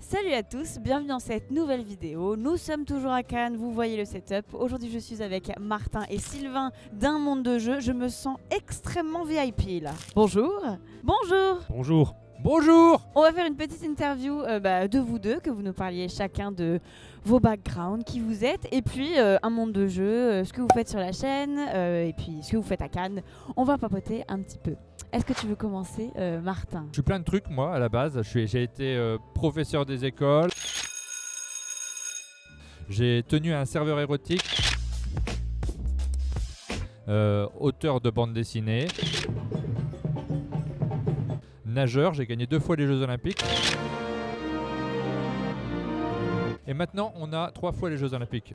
Salut à tous, bienvenue dans cette nouvelle vidéo. Nous sommes toujours à Cannes, vous voyez le setup. Aujourd'hui je suis avec Martin et Sylvain d'un monde de jeu. Je me sens extrêmement VIP là. Bonjour. Bonjour. Bonjour. Bonjour. On va faire une petite interview de vous deux, que vous nous parliez chacun de vos backgrounds, qui vous êtes, et puis un monde de jeu, ce que vous faites sur la chaîne, et puis ce que vous faites à Cannes. On va papoter un petit peu. Est-ce que tu veux commencer, Martin? Je suis plein de trucs, moi, à la base. J'ai été professeur des écoles. J'ai tenu un serveur érotique. Auteur de bande dessinée. Nageur, j'ai gagné 2 fois les Jeux Olympiques. Et maintenant, on a 3 fois les Jeux Olympiques.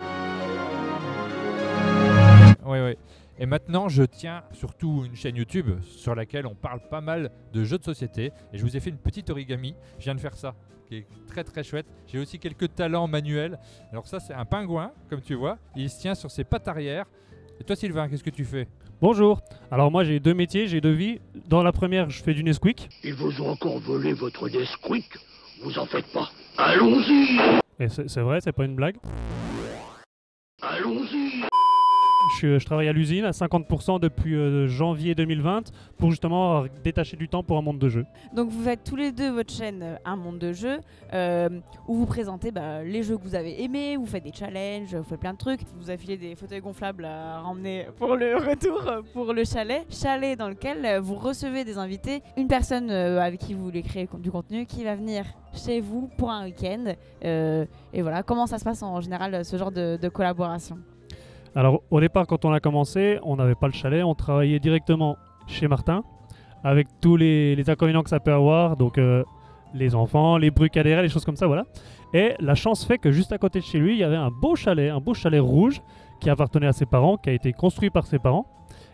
Oui. Et maintenant, je tiens surtout une chaîne YouTube sur laquelle on parle pas mal de jeux de société. Et je vous ai fait une petite origami. Je viens de faire ça, qui est très très chouette. J'ai aussi quelques talents manuels. Alors ça, c'est un pingouin, comme tu vois. Il se tient sur ses pattes arrière. Et toi, Sylvain, qu'est-ce que tu fais? Bonjour. Alors moi j'ai 2 métiers, j'ai 2 vies. Dans la première, je fais du Nesquik. Ils vous ont encore volé votre Nesquik. Vous en faites pas. Allons-y. Et c'est vrai, c'est pas une blague. Allons-y. Je travaille à l'usine à 50% depuis janvier 2020 pour justement détacher du temps pour un monde de jeu. Donc vous faites tous les deux votre chaîne Un Monde de Jeux où vous présentez les jeux que vous avez aimés, vous faites des challenges, vous faites plein de trucs. Vous affilez des fauteuils gonflables à ramener pour le retour pour le chalet. Chalet dans lequel vous recevez des invités, une personne avec qui vous voulez créer du contenu qui va venir chez vous pour un week-end. Et voilà, comment ça se passe en général ce genre de collaboration? Alors au départ quand on a commencé, on n'avait pas le chalet, on travaillait directement chez Martin avec tous les inconvénients que ça peut avoir, donc les enfants, les bruits KDR, les choses comme ça, voilà. Et la chance fait que juste à côté de chez lui, il y avait un beau chalet rouge qui appartenait à ses parents, qui a été construit par ses parents.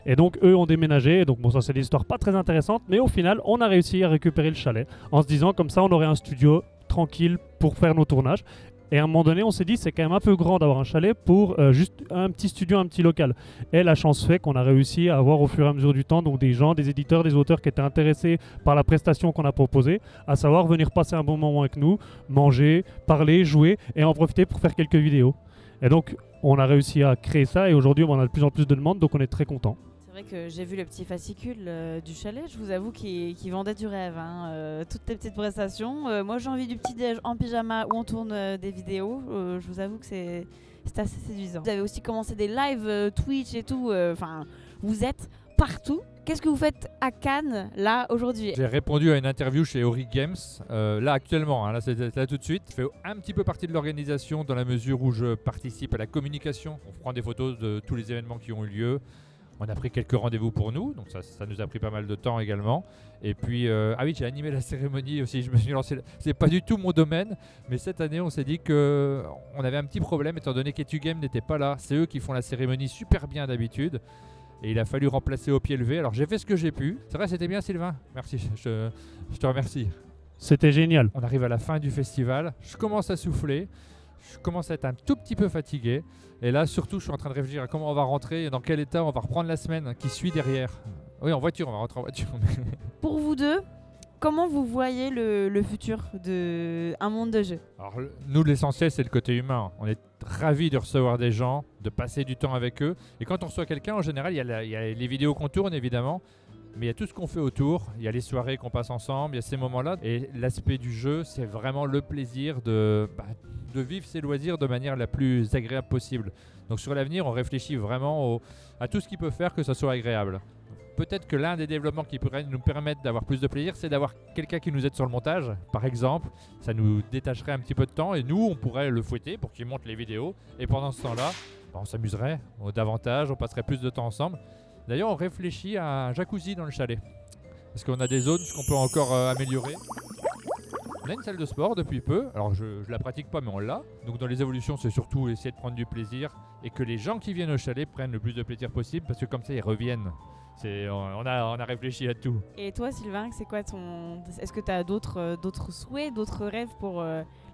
Et donc eux ont déménagé, donc bon ça c'est des histoires pas très intéressantes, mais au final on a réussi à récupérer le chalet en se disant comme ça on aurait un studio tranquille pour faire nos tournages. Et à un moment donné, on s'est dit c'est quand même un peu grand d'avoir un chalet pour juste un petit studio, un petit local. Et la chance fait qu'on a réussi à avoir au fur et à mesure du temps donc des gens, des éditeurs, des auteurs qui étaient intéressés par la prestation qu'on a proposée, à savoir venir passer un bon moment avec nous, manger, parler, jouer et en profiter pour faire quelques vidéos. Et donc on a réussi à créer ça et aujourd'hui on a de plus en plus de demandes donc on est très contents. C'est vrai que j'ai vu le petit fascicule du chalet, je vous avoue qu'il vendait du rêve, hein. Toutes tes petites prestations. Moi j'ai envie du petit déj en pyjama où on tourne des vidéos, je vous avoue que c'est assez séduisant. Vous avez aussi commencé des lives Twitch et tout, vous êtes partout. Qu'est-ce que vous faites à Cannes là aujourd'hui? J'ai répondu à une interview chez Ori Games, là actuellement, hein, là c'est là tout de suite. Je fais un petit peu partie de l'organisation dans la mesure où je participe à la communication. On prend des photos de tous les événements qui ont eu lieu. On a pris quelques rendez-vous pour nous, donc ça nous a pris pas mal de temps également. Et puis, ah oui, j'ai animé la cérémonie aussi, je me suis lancé, c'est pas du tout mon domaine, mais cette année on s'est dit qu'on avait un petit problème étant donné qu'Etugame n'était pas là. C'est eux qui font la cérémonie super bien d'habitude. Et il a fallu remplacer au pied levé. Alors j'ai fait ce que j'ai pu. C'est vrai, c'était bien Sylvain. Merci, je te remercie. C'était génial. On arrive à la fin du festival. Je commence à souffler. Je commence à être un tout petit peu fatigué. Et là, surtout, je suis en train de réfléchir à comment on va rentrer et dans quel état on va reprendre la semaine qui suit derrière. Oui, en voiture, on va rentrer en voiture. Pour vous deux, comment vous voyez le futur de Un Monde de Jeu? Alors, nous, l'essentiel, c'est le côté humain. On est ravis de recevoir des gens, de passer du temps avec eux. Et quand on reçoit quelqu'un, en général, il y a les vidéos qu'on tourne, évidemment. Mais il y a tout ce qu'on fait autour, il y a les soirées qu'on passe ensemble, il y a ces moments-là. Et l'aspect du jeu, c'est vraiment le plaisir de vivre ses loisirs de manière la plus agréable possible. Donc sur l'avenir, on réfléchit vraiment à tout ce qui peut faire que ça soit agréable. Peut-être que l'un des développements qui pourrait nous permettre d'avoir plus de plaisir, c'est d'avoir quelqu'un qui nous aide sur le montage, par exemple. Ça nous détacherait un petit peu de temps et nous, on pourrait le fouetter pour qu'il monte les vidéos. Et pendant ce temps-là, on s'amuserait davantage, on passerait plus de temps ensemble. D'ailleurs, on réfléchit à un jacuzzi dans le chalet. Parce qu'on a des zones qu'on peut encore améliorer. On a une salle de sport depuis peu. Alors, je ne la pratique pas, mais on l'a. Donc, dans les évolutions, c'est surtout essayer de prendre du plaisir. Et que les gens qui viennent au chalet prennent le plus de plaisir possible. Parce que comme ça, ils reviennent. On a réfléchi à tout. Et toi, Sylvain, c'est quoi est-ce que tu as d'autres souhaits, d'autres rêves pour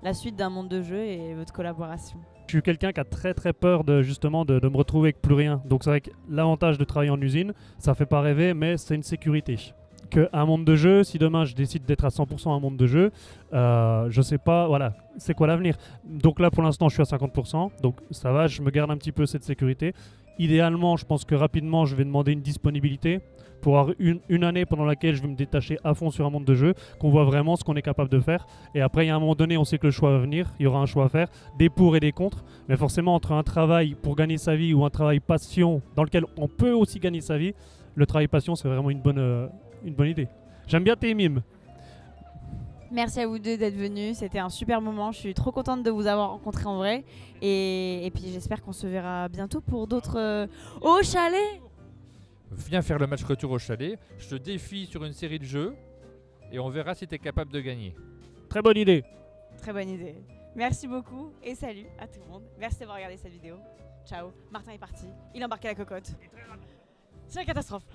la suite d'Un Monde de Jeu et votre collaboration? Je suis quelqu'un qui a très très peur de me retrouver avec plus rien. Donc c'est vrai que l'avantage de travailler en usine, ça fait pas rêver, mais c'est une sécurité. qu'un monde de jeu, si demain je décide d'être à 100% un monde de jeu, je sais pas, voilà, c'est quoi l'avenir. Donc là, pour l'instant, je suis à 50%, donc ça va, je me garde un petit peu cette sécurité. Idéalement, je pense que rapidement, je vais demander une disponibilité pour avoir une année pendant laquelle je vais me détacher à fond sur un monde de jeu, qu'on voit vraiment ce qu'on est capable de faire. Et après, il y a un moment donné, on sait que le choix va venir, il y aura un choix à faire, des pour et des contre. Mais forcément, entre un travail pour gagner sa vie ou un travail passion dans lequel on peut aussi gagner sa vie, le travail passion, c'est vraiment une bonne idée. J'aime bien tes mimes. Merci à vous deux d'être venus, c'était un super moment, je suis trop contente de vous avoir rencontrés en vrai et puis j'espère qu'on se verra bientôt pour d'autres au chalet. Viens faire le match retour au chalet, je te défie sur une série de jeux et on verra si tu es capable de gagner. Très bonne idée. Très bonne idée. Merci beaucoup et salut à tout le monde. Merci d'avoir regardé cette vidéo. Ciao. Martin est parti, il a embarqué la cocotte. C'est la catastrophe.